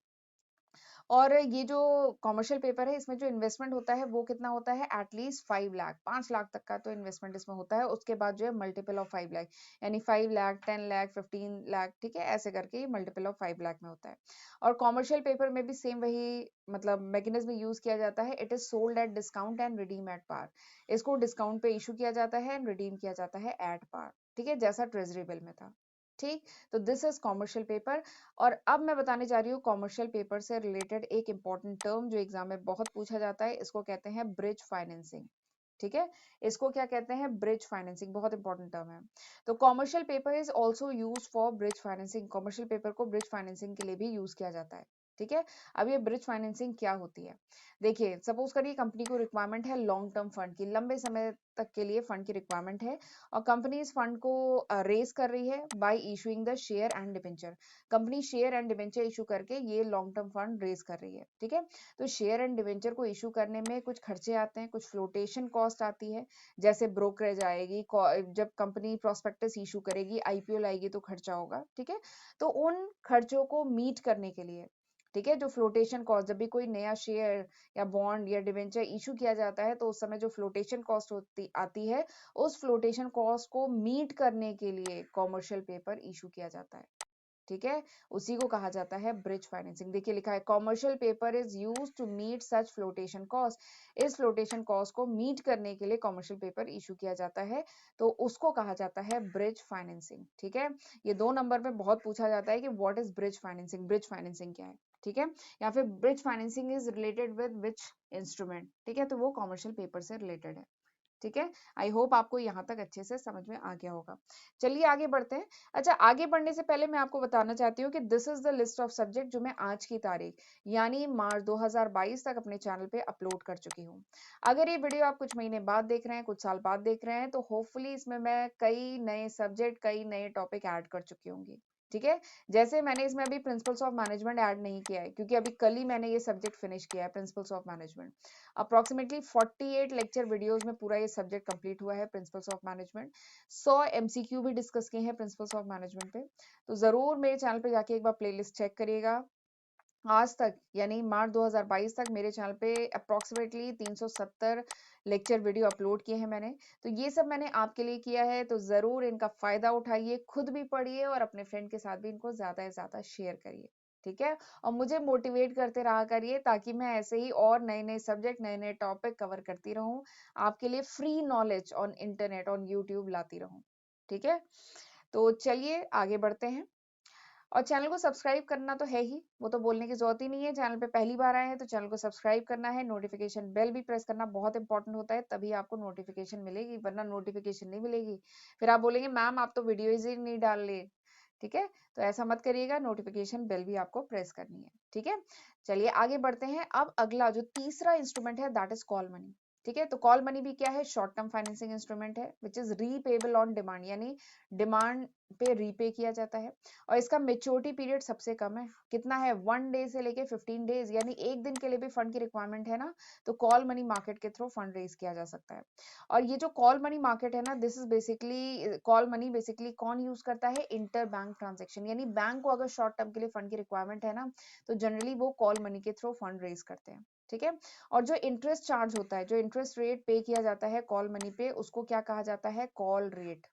Speaker 1: और ये जो कॉमर्शियल पेपर है इसमें जो इन्वेस्टमेंट होता है वो कितना होता है? एटलीस्ट 5 लाख, 5 लाख तक का तो इन्वेस्टमेंट इसमें होता है। उसके बाद जो है मल्टीपल ऑफ 5 लाख, यानी 5 लाख, 10 लाख, 15 लाख, ठीक है, ऐसे करके ये मल्टीपल ऑफ 5 लाख में होता है। और कॉमर्शियल पेपर में भी सेम वही मतलब मैकेनिज्म यूज किया जाता है। It is sold at discount and redeem at par. इसको डिस्काउंट पे इशू किया जाता है एंड रिडीम किया जाता है एट पार। ठीक है, जैसा ट्रेजरी बिल में था। ठीक, तो दिस इज कॉमर्शियल पेपर। और अब मैं बताने जा रही हूँ कॉमर्शियल पेपर से रिलेटेड एक इंपॉर्टेंट टर्म जो एग्जाम में बहुत पूछा जाता है, इसको कहते हैं ब्रिज फाइनेंसिंग। ठीक है, इसको क्या कहते हैं? ब्रिज फाइनेंसिंग, बहुत इंपॉर्टेंट टर्म है। तो commercial paper is also use for bridge financing. Commercial paper को ब्रिज फाइनेंसिंग के लिए भी यूज किया जाता है। ठीक है, अब ये ब्रिज फाइनेंसिंग क्या होती है? देखिए, सपोज करिए कंपनी को रिक्वायरमेंट है लॉन्ग टर्म फंड की, लंबे समय तक के लिए फंड की रिक्वायरमेंट है और कंपनी इस फंड को रेज कर रही है bye issuing the share and debenture. Company share and debenture issue करके ये लॉन्ग टर्म फंड रेज कर रही है। ठीक है, तो शेयर एंड डिबेंचर को इशू करने में कुछ खर्चे आते हैं, कुछ फ्लोटेशन कॉस्ट आती है, जैसे ब्रोकरेज आएगी, जब कंपनी प्रोस्पेक्टस इशू करेगी, आईपीओ लाएगी तो खर्चा होगा। ठीक है, तो उन खर्चों को मीट करने के लिए, ठीक है, जो फ्लोटेशन कॉस्ट, जब भी कोई नया शेयर या बॉन्ड या डिबेंचर इशू किया जाता है तो उस समय जो फ्लोटेशन कॉस्ट होती आती है, उस फ्लोटेशन कॉस्ट को मीट करने के लिए कॉमर्शियल पेपर इशू किया जाता है। ठीक है, उसी को कहा जाता है ब्रिज फाइनेंसिंग। देखिए लिखा है commercial paper is use to meet such flotation cost. इस फ्लोटेशन कॉस्ट को मीट करने के लिए कॉमर्शियल पेपर इशू किया जाता है, तो उसको कहा जाता है ब्रिज फाइनेंसिंग। ठीक है, ये 2 नंबर में बहुत पूछा जाता है कि what is bridge financing, bridge financing क्या है। ठीक है, या फिर bridge financing is related with which instrument. ठीक है, तो वो कॉमर्शियल पेपर से रिलेटेड है। ठीक है, आई होप आपको यहाँ तक अच्छे से समझ में आ गया होगा। चलिए आगे बढ़ते हैं। अच्छा, आगे बढ़ने से पहले मैं आपको बताना चाहती हूँ कि this is the list of subject जो मैं आज की तारीख यानी मार्च 2022 तक अपने चैनल पे अपलोड कर चुकी हूँ। अगर ये वीडियो आप कुछ महीने बाद देख रहे हैं, कुछ साल बाद देख रहे हैं, तो होपफुली इसमें मैं कई नए सब्जेक्ट, कई नए टॉपिक ऐड कर चुकी होंगी। ठीक है, जैसे मैंने इसमें अभी प्रिंसिपल्स ऑफ मैनेजमेंट ऐड नहीं किया है क्योंकि अभी कल ही मैंने ये सब्जेक्ट फिनिश किया है, principles of management. Approximately 48 lecture videos में पूरा ये सब्जेक्ट कंप्लीट हुआ है, प्रिंसिपल्स ऑफ मैनेजमेंट। 100 एमसीक्यू भी डिस्कस किए हैं प्रिंसिपल्स ऑफ मैनेजमेंट पे। तो जरूर मेरे चैनल पे जाके एक बार प्लेलिस्ट चेक करिएगा। आज तक यानी मार्च 2022 तक मेरे चैनल पे अप्रोक्सीमेटली 370 लेक्चर वीडियो अपलोड किए हैं मैंने। तो ये सब मैंने आपके लिए किया है, तो जरूर इनका फायदा उठाइए, खुद भी पढ़िए और अपने फ्रेंड के साथ भी इनको ज्यादा से ज्यादा शेयर करिए। ठीक है, और मुझे मोटिवेट करते रहा करिए ताकि मैं ऐसे ही और नए नए सब्जेक्ट, नए नए टॉपिक कवर करती रहूं, आपके लिए free knowledge on internet, on YouTube लाती रहूं। ठीक है, तो चलिए आगे बढ़ते हैं। और चैनल को सब्सक्राइब करना तो है ही, वो तो बोलने की जरूरत ही नहीं है। चैनल पे पहली बार आए हैं तो चैनल को सब्सक्राइब करना है, नोटिफिकेशन बेल भी प्रेस करना बहुत इंपॉर्टेंट होता है, तभी आपको नोटिफिकेशन मिलेगी, वरना नोटिफिकेशन नहीं मिलेगी। फिर आप बोलेंगे मैम आप तो वीडियोज ही नहीं डाल रहे। ठीक है, तो ऐसा मत करिएगा, नोटिफिकेशन बेल भी आपको प्रेस करनी है। ठीक है, चलिए आगे बढ़ते हैं। अब अगला जो तीसरा इंस्ट्रूमेंट है दैट इज कॉल मनी। ठीक है, तो कॉल मनी भी क्या है, शॉर्ट टर्म फाइनेंसिंग इंस्ट्रूमेंट है which is repayable on demand, यानी डिमांड पे रीपे किया जाता है। और इसका मेच्योरिटी पीरियड सबसे कम है, कितना है, 1 डे से लेके 15 डेज, यानी एक दिन के लिए भी फंड की रिक्वायरमेंट है ना, तो कॉल मनी मार्केट के थ्रू फंड रेज किया जा सकता है। और ये जो कॉल मनी मार्केट है ना, this is basically, call money basically कौन यूज करता है, इंटर बैंक ट्रांजेक्शन, यानी बैंक को अगर शॉर्ट टर्म के लिए फंड की रिक्वायरमेंट है ना, तो जनरली वो कॉल मनी के थ्रू फंड रेज करते हैं। ठीक है, और जो इंटरेस्ट चार्ज होता है, जो इंटरेस्ट रेट पे किया जाता है कॉल मनी पे, उसको क्या कहा जाता है, call rate.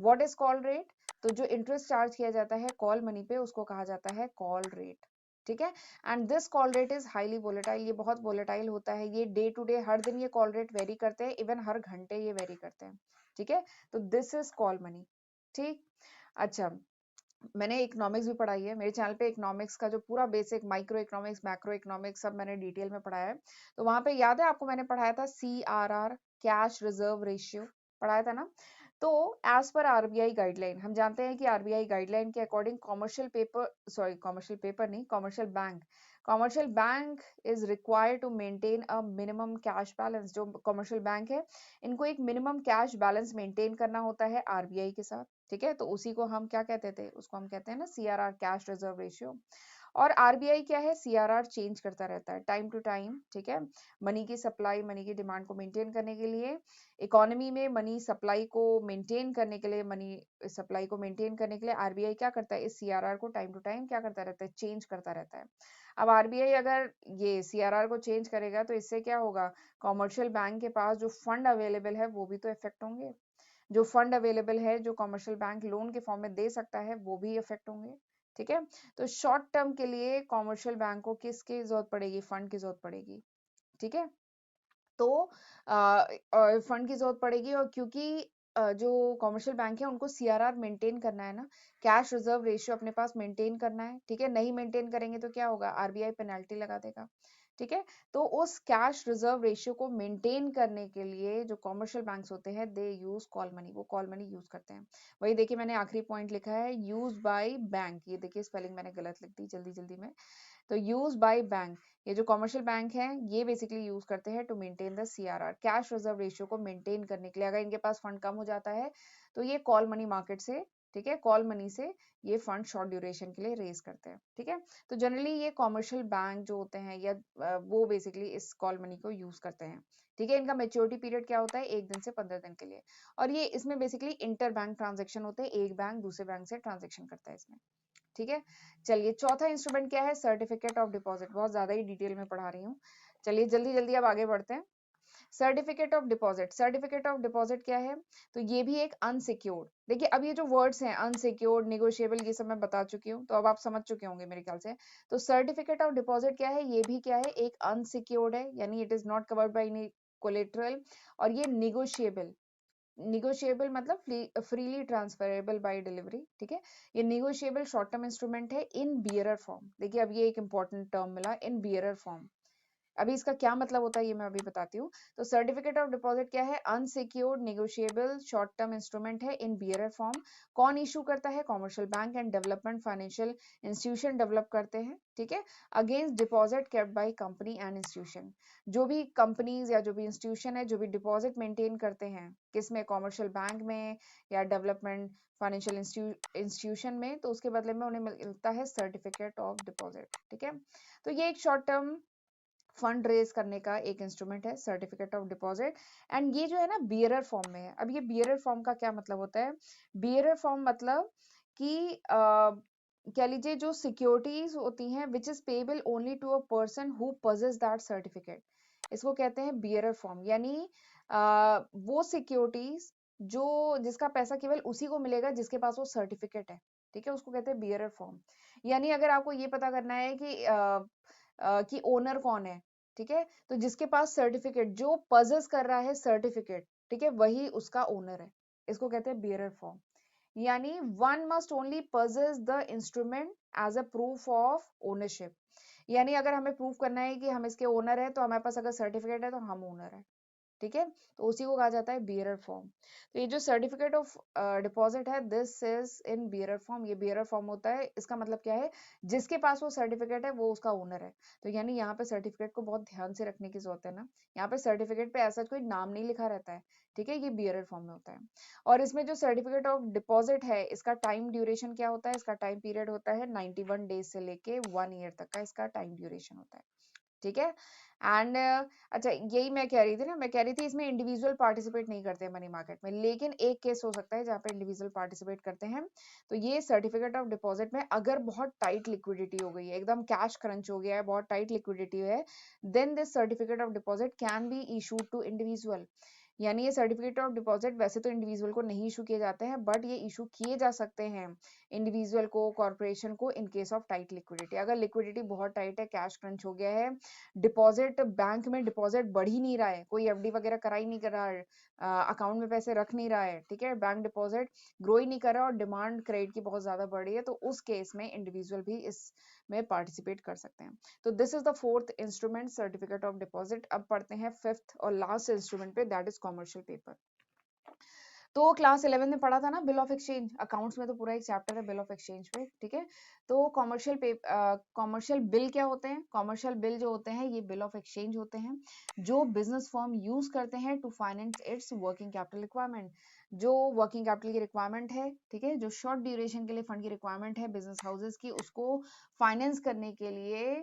Speaker 1: What is call rate, तो जो इंटरेस्ट चार्ज किया जाता है कॉल मनी पे, उसको कहा जाता है कॉल रेट। ठीक है, and this call rate is highly volatile, ये बहुत वोलेटाइल होता है, ये डे टू डे हर दिन ये कॉल रेट वेरी करते हैं, इवन हर घंटे ये वेरी करते हैं। ठीक है, तो दिस इज कॉल मनी। ठीक, अच्छा, मैंने इकोनॉमिक्स भी पढ़ाई है मेरे चैनल पे, इकोनॉमिक्स का जो पूरा basic, micro economics, macro economics, सब मैंने डिटेल में पढ़ाया है। तो वहां पे याद है आपको, मैंने पढ़ाया था CRR, कैश रिजर्व रेशियो, पढ़ाया था ना। तो एज पर आरबीआई गाइडलाइन, हम जानते हैं कि आरबीआई गाइडलाइन के according commercial paper, sorry commercial paper नहीं, commercial bank is required to maintain a minimum cash balance. जो कॉमर्शियल बैंक है, इनको एक मिनिमम कैश बैलेंस मेंटेन करना होता है आरबीआई के साथ। ठीक है, तो उसी को हम क्या कहते थे, उसको हम कहते हैं ना CRR, कैश रिजर्व रेशियो। और आरबीआई क्या है, CRR चेंज करता रहता है टाइम टू टाइम। ठीक है, मनी की सप्लाई, मनी की डिमांड को मेंटेन करने के लिए, इकोनॉमी में मनी सप्लाई को मेंटेन करने के लिए, मनी सप्लाई को मेंटेन करने के लिए आरबीआई क्या करता है, इस CRR को टाइम टू टाइम क्या करता रहता है, चेंज करता रहता है। अब आरबीआई अगर ये CRR को चेंज करेगा तो इससे क्या होगा, कॉमर्शियल बैंक के पास जो फंड अवेलेबल है वो भी तो इफेक्ट होंगे, जो फंड अवेलेबल है, जो कमर्शियल बैंक लोन के फॉर्म में दे सकता है, वो भी इफेक्ट होंगे। ठीक है, तो शॉर्ट टर्म के लिए कॉमर्शियल बैंक को किसकी जरूरत पड़ेगी, फंड की जरूरत पड़ेगी। ठीक है, तो फंड की जरूरत पड़ेगी, और क्योंकि जो कमर्शियल बैंक है उनको CRR मेंटेन करना है ना, कैश रिजर्व रेशियो अपने पास मेंटेन करना है। ठीक है, नहीं मेंटेन करेंगे तो क्या होगा, आरबीआई पेनल्टी लगा देगा। ठीक है, तो उस कैश रिजर्व रेशियो को मेंटेन करने के लिए जो कमर्शियल बैंक्स होते हैं, दे यूज कॉल मनी, वो कॉल मनी यूज करते हैं। वही देखिए, मैंने आखिरी पॉइंट लिखा है, यूज बाय बैंक, ये देखिए स्पेलिंग मैंने गलत लिख दी जल्दी जल्दी में। तो यूज बाय बैंक, ये जो कमर्शियल बैंक है ये बेसिकली यूज करते हैं to maintain the CRR, cash reserve ratio को मेंटेन करने के लिए। अगर इनके पास फंड कम हो जाता है तो ये कॉल मनी मार्केट से, ठीक है, कॉल मनी से ये फंड शॉर्ट ड्यूरेशन के लिए रेज करते हैं। ठीक है, तो जनरली ये कॉमर्शियल बैंक जो होते हैं, या वो बेसिकली इस कॉल मनी को यूज करते हैं। ठीक है, इनका मेच्योरिटी पीरियड क्या होता है, 1 दिन से 15 दिन के लिए। और ये इसमें बेसिकली इंटर बैंक ट्रांजेक्शन होते हैं, एक बैंक दूसरे बैंक से ट्रांजेक्शन करता है इसमें। ठीक है, चलिए चौथा इंस्ट्रूमेंट क्या है, सर्टिफिकेट ऑफ डिपॉजिट, बहुत ज्यादा ही डिटेल में पढ़ा रही हूँ। चलिए जल्दी जल्दी अब आगे बढ़ते हैं। Certificate of deposit, certificate of deposit क्या है, तो ये भी एक अनसिक्योर्ड, देखिए अब ये जो वर्ड्स हैं, अनसिक्योर्ड, निगोशिएबल, ये सब मैं बता चुकी हूँ, तो अब आप समझ चुके होंगे मेरे ख्याल से। तो सर्टिफिकेट ऑफ डिपॉजिट क्या है, ये भी क्या है, एक अनसिक्योर्ड है, यानी it is not covered by any collateral, और ये निगोशिएबल, निगोशिएबल मतलब फ्रीली ट्रांसफरेबल बाय डिलीवरी। ठीक है, ये निगोशिएबल शॉर्ट टर्म इंस्ट्रूमेंट है इन बियरर फॉर्म। देखिए अब ये एक इंपॉर्टेंट टर्म मिला, इन बियरर फॉर्म। अभी इसका क्या मतलब होता है ये मैं अभी बताती हूँ। तो सर्टिफिकेट ऑफ डिपॉजिट क्या है? Unsecured negotiable short term instrument है इन बियरर फॉर्म। कौन इशू करता है? Commercial bank and development financial institution develop करते हैं, ठीक है, against deposit kept by company and institution. जो भी कंपनीज या जो भी इंस्टीट्यूशन है जो भी डिपॉजिट मेंटेन करते हैं, किस में? कॉमर्शियल बैंक में या डेवलपमेंट फाइनेंशियल इंस्टीट्यूशन में, तो उसके बदले में उन्हें मिलता है सर्टिफिकेट ऑफ डिपॉजिट, ठीक है। तो ये एक शॉर्ट टर्म फंड रेज करने का एक इंस्ट्रूमेंट है सर्टिफिकेट ऑफ डिपॉजिट। एंड ये जो है ना बियरर फॉर्म में है। अब ये बियरर फॉर्म का क्या मतलब होता है? बियरर फॉर्म मतलब कि कह लीजिए जो सिक्योरिटीज होती हैं which is payable only to a person who possess that certificate, इसको कहते हैं बियरर फॉर्म। यानी वो सिक्योरिटीज जो जिसका पैसा केवल उसी को मिलेगा जिसके पास वो सर्टिफिकेट है, ठीक है, उसको कहते हैं बियरर फॉर्म। यानी अगर आपको ये पता करना है कि ओनर कौन है, ठीक है, तो जिसके पास सर्टिफिकेट, जो पजेस कर रहा है सर्टिफिकेट, ठीक है, वही उसका ओनर है, इसको कहते हैं बियरर फॉर्म। यानी one must only possess the instrument as a proof of ownership. यानी अगर हमें प्रूफ करना है कि हम इसके ओनर है, तो हमारे पास अगर सर्टिफिकेट है तो हम ओनर है, ठीक है, तो उसी को कहा जाता है बियरर फॉर्म। तो ये जो सर्टिफिकेट ऑफ डिपॉजिट है this is in bearer form, ये बियरर फॉर्म होता है। इसका मतलब क्या है? जिसके पास वो सर्टिफिकेट है वो उसका ओनर है। तो यानी यहाँ पे सर्टिफिकेट को बहुत ध्यान से रखने की जरूरत है ना। यहाँ पे सर्टिफिकेट पे ऐसा कोई नाम नहीं लिखा रहता है, ठीक है, ये बियरर फॉर्म में होता है। और इसमें जो सर्टिफिकेट ऑफ डिपॉजिट है इसका टाइम ड्यूरेशन क्या होता है? इसका टाइम पीरियड होता है 91 डेज से लेके 1 ईयर तक का इसका टाइम ड्यूरेशन होता है, ठीक है। एंड अच्छा, यही मैं कह रही थी ना, मैं कह रही थी इसमें इंडिविजुअल पार्टिसिपेट नहीं करते मनी मार्केट में, लेकिन एक केस हो सकता है जहाँ पे इंडिविजुअल पार्टिसिपेट करते हैं। तो ये सर्टिफिकेट ऑफ डिपॉजिट में अगर बहुत टाइट लिक्विडिटी हो गई है, एकदम कैश क्रंच हो गया है, बहुत टाइट लिक्विडिटी है, then this certificate of deposit can be issued to individual. यानी ये सर्टिफिकेट ऑफ डिपॉजिट वैसे तो इंडिविजुअल को नहीं इशू किए जाते हैं, बट ये इशू किए जा सकते हैं इंडिविजुअल को, कॉर्पोरेशन को, in case of tight liquidity. अगर लिक्विडिटी बहुत टाइट है, कैश क्रंच हो गया है, डिपॉजिट बैंक में डिपॉजिट बढ़ ही नहीं रहा है, कोई एफडी वगैरह करा ही नहीं कर रहा है, अकाउंट में पैसे रख नहीं रहा है, ठीक है, बैंक डिपॉजिट ग्रो ही नहीं कर रहा और डिमांड क्रेडिट की बहुत ज्यादा बढ़ रही है, तो उस केस में इंडिविजुअल भी इसमें पार्टिसिपेट कर सकते हैं। तो this is the fourth instrument certificate of deposit. अब पढ़ते हैं फिफ्थ और लास्ट इंस्ट्रूमेंट पे, दैट इज कॉमर्शियल पेपर। तो क्लास 11 में पढ़ा था ना बिल ऑफ एक्सचेंज, अकाउंट्स में तो पूरा एक चैप्टर है बिल ऑफ एक्सचेंज पे, ठीक है। तो कॉमर्शियल बिल क्या होते हैं? कॉमर्शियल बिल जो होते हैं ये बिल ऑफ एक्सचेंज होते हैं जो बिजनेस फर्म यूज करते हैं to finance its working capital requirement. जो वर्किंग कैपिटल की रिक्वायरमेंट है, ठीक है, जो शॉर्ट ड्यूरेशन के लिए फंड की रिक्वायरमेंट है बिजनेस हाउसेस की, उसको फाइनेंस करने के लिए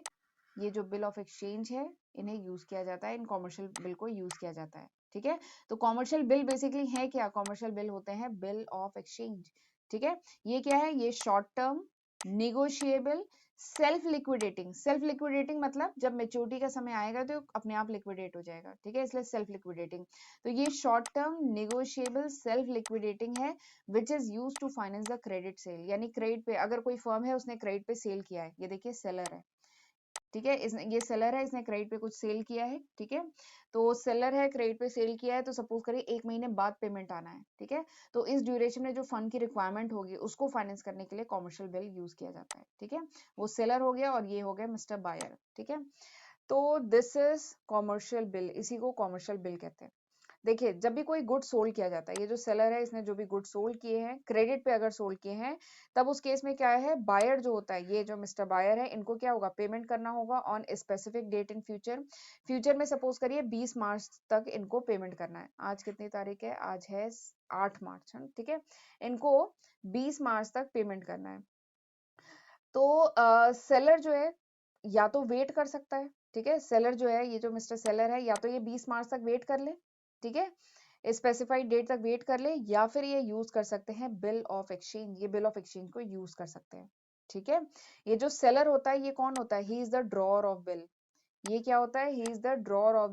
Speaker 1: ये जो बिल ऑफ एक्सचेंज है इन्हें यूज किया जाता है, इन कॉमर्शियल बिल को यूज किया जाता है, ठीक है। तो कॉमर्शियल बिल बेसिकली है क्या? कॉमर्शियल बिल होते हैं बिल ऑफ एक्सचेंज, ठीक है। ये क्या है? ये short term negotiable self liquidating. Self liquidating मतलब जब मेच्योरिटी का समय आएगा तो अपने आप लिक्विडेट हो जाएगा, ठीक है, इसलिए सेल्फ लिक्विडेटिंग। तो ये short term negotiable self liquidating है which is use to finance the credit sale. यानी क्रेडिट पे अगर कोई फर्म है उसने क्रेडिट पे सेल किया है, ये देखिए सेलर है, ठीक है, इसने ये सेलर है, इसने क्रेडिट पे कुछ सेल किया है, ठीक है। तो सेलर है, क्रेडिट पे सेल किया है, तो सपोज करिए 1 महीने बाद पेमेंट आना है, ठीक है। तो इस ड्यूरेशन में जो फंड की रिक्वायरमेंट होगी उसको फाइनेंस करने के लिए कॉमर्शियल बिल यूज किया जाता है, ठीक है। वो सेलर हो गया और ये हो गया मिस्टर बायर, ठीक है। तो दिस इज कॉमर्शियल बिल, इसी को कॉमर्शियल बिल कहते हैं। देखिए जब भी कोई गुड सोल्ड किया जाता है, ये जो सेलर है इसने जो भी गुड सोल्ड किए हैं क्रेडिट पे अगर सोल्ड किए हैं, तब उस केस में क्या है, बायर जो होता है, ये जो मिस्टर बायर है, इनको क्या होगा, पेमेंट करना होगा on specific date in future. Future में सपोज करिए 20 मार्च तक इनको पेमेंट करना है। आज कितनी तारीख है? आज है 8 मार्च, ठीक है। इनको 20 मार्च तक पेमेंट करना है। तो सेलर जो है या तो वेट कर सकता है, ठीक है, सेलर जो है, ये जो मिस्टर सेलर है, या तो ये 20 मार्च तक वेट कर ले, ठीक है, स्पेसिफाइड डेट तक वेट कर ले, या फिर ये यूज कर सकते हैं बिल ऑफ एक्सचेंज। ये बिल ऑफ एक्सचेंज को यूज कर सकते हैं, ठीक है। ये जो सेलर होता है ये कौन होता है? He is the drawer of bill. ये क्या होता है? He is the drawer of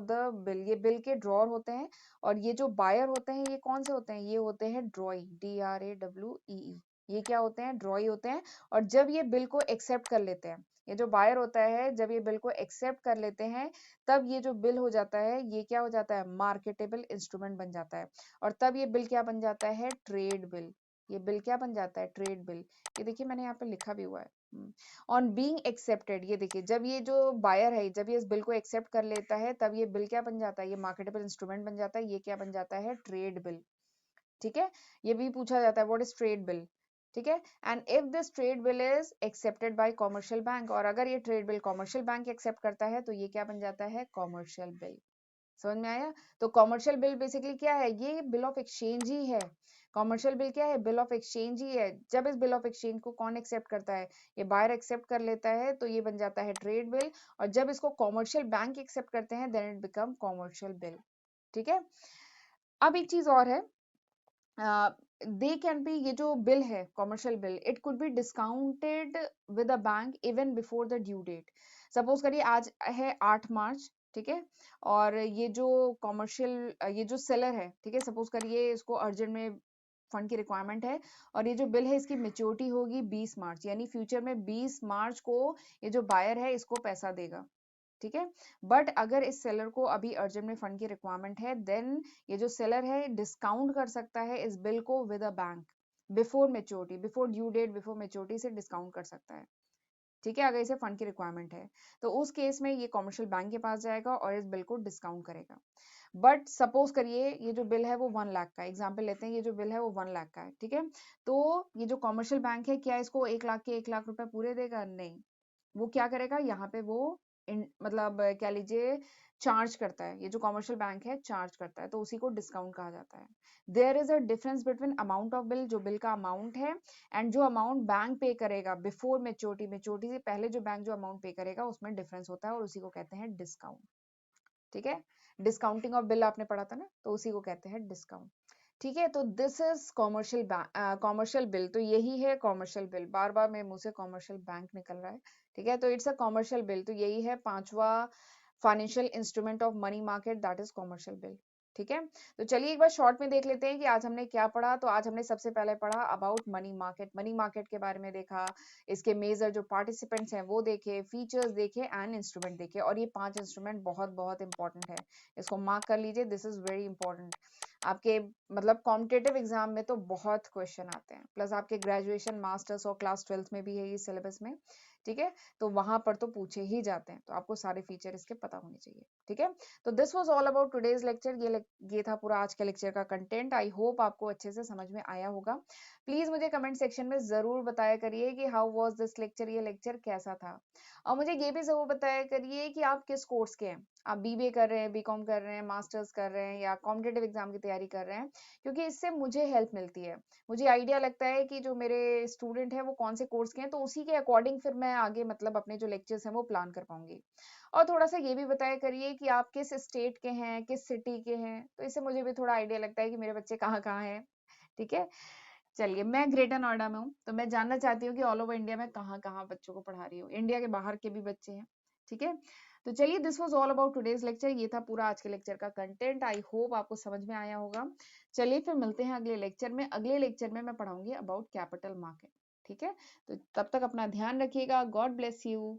Speaker 1: the bill. ये बिल के ड्रॉअर होते हैं। और ये जो बायर होते हैं ये कौन से होते हैं? ये होते हैं ड्रॉई, DRAWEE। ये क्या होते हैं? ड्रॉई होते हैं। और जब ये बिल को एक्सेप्ट कर लेते हैं, ये जो बायर होता है जब ये बिल को एक्सेप्ट कर लेते हैं, तब ये जो बिल हो जाता है ये क्या हो जाता है? मार्केटेबल इंस्ट्रूमेंट बन जाता है। और तब ये बिल क्या बन जाता है? Trade bill. ये बिल क्या बन जाता है? Trade bill. ये देखिए मैंने यहाँ पे लिखा भी हुआ है, ऑन बीइंग एक्सेप्टेड, ये देखिए जब ये जो बायर है जब ये इस बिल को एक्सेप्ट कर लेता है तब ये बिल क्या बन जाता है, ये मार्केटेबल इंस्ट्रूमेंट बन जाता है, ये क्या बन जाता है, ट्रेड बिल। ठीक है, ये भी पूछा जाता है व्हाट इज ट्रेड बिल। ठीक है, and if this trade bill is accepted by commercial bank, और अगर ये trade bill commercial bank accept करता है तो ये क्या बन जाता है, कॉमर्शियल बिल। समझ में आया? तो कॉमर्शियल बिल बेसिकली क्या है, ये बिल ऑफ एक्सचेंज ही है। कॉमर्शियल बिल क्या है, बिल ऑफ एक्सचेंज ही है। जब इस बिल ऑफ एक्सचेंज को कौन एक्सेप्ट करता है, ये बायर एक्सेप्ट कर लेता है तो ये बन जाता है ट्रेड बिल, और जब इसको कॉमर्शियल बैंक एक्सेप्ट करते हैं then it become commercial bill. ठीक है, अब एक चीज और है, दे कैन बी, ये जो बिल है commercial bill, it could be discounted with a bank even before the due date. Suppose करिए आज है 8 मार्च, ठीक है, और ये जो कॉमर्शियल ये जो सेलर है, ठीक है, सपोज करिए इसको अर्जेंट में फंड की रिक्वायरमेंट है, और ये जो बिल है इसकी मेच्योरिटी होगी 20 मार्च, यानी फ्यूचर में 20 मार्च को ये जो बायर है इसको पैसा देगा। ठीक है, बट अगर इस सेलर को अभी अर्जेंट में फंड की रिक्वायरमेंट है देन ये जो सेलर है डिस्काउंट कर सकता है इस बिल को with a bank before maturity, before due date, before maturity से डिस्काउंट कर सकता है। ठीक है, अगर इसे फंड की रिक्वायरमेंट है तो उस केस में ये कॉमर्शियल बैंक के पास जाएगा और इस बिल को डिस्काउंट करेगा। बट सपोज करिए ये जो बिल है वो 1 लाख का, एग्जाम्पल लेते हैं, ये जो बिल है वो 1 लाख का है। ठीक है, तो ये जो कॉमर्शियल बैंक है क्या इसको 1 लाख के 1 लाख रुपए पूरे देगा, नहीं। वो क्या करेगा यहाँ पे, वो मतलब कह लीजिए चार्ज करता है, ये जो कॉमर्शियल बैंक है चार्ज करता है, तो उसी को डिस्काउंट कहा जाता है। There is a difference between amount of bill, जो बिल का अमाउंट है, एंड जो अमाउंट बैंक पे करेगा बिफोर मेच्योरिटी, मेच्योरिटी से पहले जो बैंक जो अमाउंट पे करेगा उसमें डिफरेंस होता है और उसी को कहते हैं डिस्काउंट। ठीक है, डिस्काउंटिंग ऑफ बिल आपने पढ़ा था ना, तो उसी को कहते हैं डिस्काउंट। ठीक है, तो दिस इज कॉमर्शियल बिल, तो यही है कॉमर्शियल बिल। बार बार मेरे मुंह से कॉमर्शियल बैंक निकल रहा है। ठीक है, तो इट्स अ कॉमर्शियल बिल, तो यही है पांचवा financial instrument of money market, that is commercial bill. ठीक है, तो चलिए एक बार शॉर्ट में देख लेते हैं कि आज हमने क्या पढ़ा। तो आज हमने सबसे पहले पढ़ा about money market, money market के बारे में देखा, इसके मेजर जो पार्टिसिपेंट्स हैं वो देखे, फीचर्स देखे एंड इंस्ट्रूमेंट देखे, और ये 5 इंस्ट्रूमेंट बहुत बहुत इंपॉर्टेंट है, इसको मार्क कर लीजिए, दिस इज वेरी इंपॉर्टेंट। आपके मतलब कॉम्पिटेटिव एग्जाम में तो बहुत क्वेश्चन आते हैं, प्लस आपके ग्रेजुएशन मास्टर्स और क्लास 12th में भी है ये सिलेबस में। ठीक है, तो वहां पर तो पूछे ही जाते हैं, तो आपको सारे फीचर इसके पता होने चाहिए। ठीक है, तो this was all about today's lecture, ये था पूरा आज के लेक्चर का कंटेंट। आई होप आपको अच्छे से समझ में आया होगा। प्लीज मुझे कमेंट सेक्शन में जरूर बताया करिए कि हाउ वाज दिस लेक्चर, ये लेक्चर कैसा था, और मुझे ये भी जरूर बताया करिए कि आप किस कोर्स के हैं, आप बीबीए कर रहे हैं, बीकॉम कर रहे हैं, मास्टर्स कर रहे हैं, या कॉम्पिटेटिव एग्जाम की तैयारी कर रहे हैं, क्योंकि इससे मुझे हेल्प मिलती है, मुझे आइडिया लगता है कि जो मेरे स्टूडेंट हैं वो कौन से कोर्स के हैं, तो उसी के अकॉर्डिंग फिर मैं आगे मतलब अपने जो लेक्चर्स हैं वो प्लान कर पाऊंगी। और थोड़ा सा ये भी बताया करिए कि आप किस स्टेट के हैं, किस सिटी के हैं, तो इससे मुझे भी थोड़ा आइडिया लगता है कि मेरे बच्चे कहाँ कहाँ हैं। ठीक है, चलिए, मैं ग्रेटर नोएडा में हूँ, तो मैं जानना चाहती हूँ कि ऑल ओवर इंडिया में कहाँ कहाँ बच्चों को पढ़ा रही हूँ, इंडिया के बाहर के भी बच्चे हैं। ठीक है, तो चलिए, this was all about today's lecture, ये था पूरा आज के लेक्चर का कंटेंट। आई होप आपको समझ में आया होगा। चलिए फिर मिलते हैं अगले लेक्चर में, अगले लेक्चर में मैं पढ़ाऊंगी अबाउट कैपिटल मार्केट। ठीक है, तो तब तक अपना ध्यान रखिएगा, गॉड ब्लेस यू।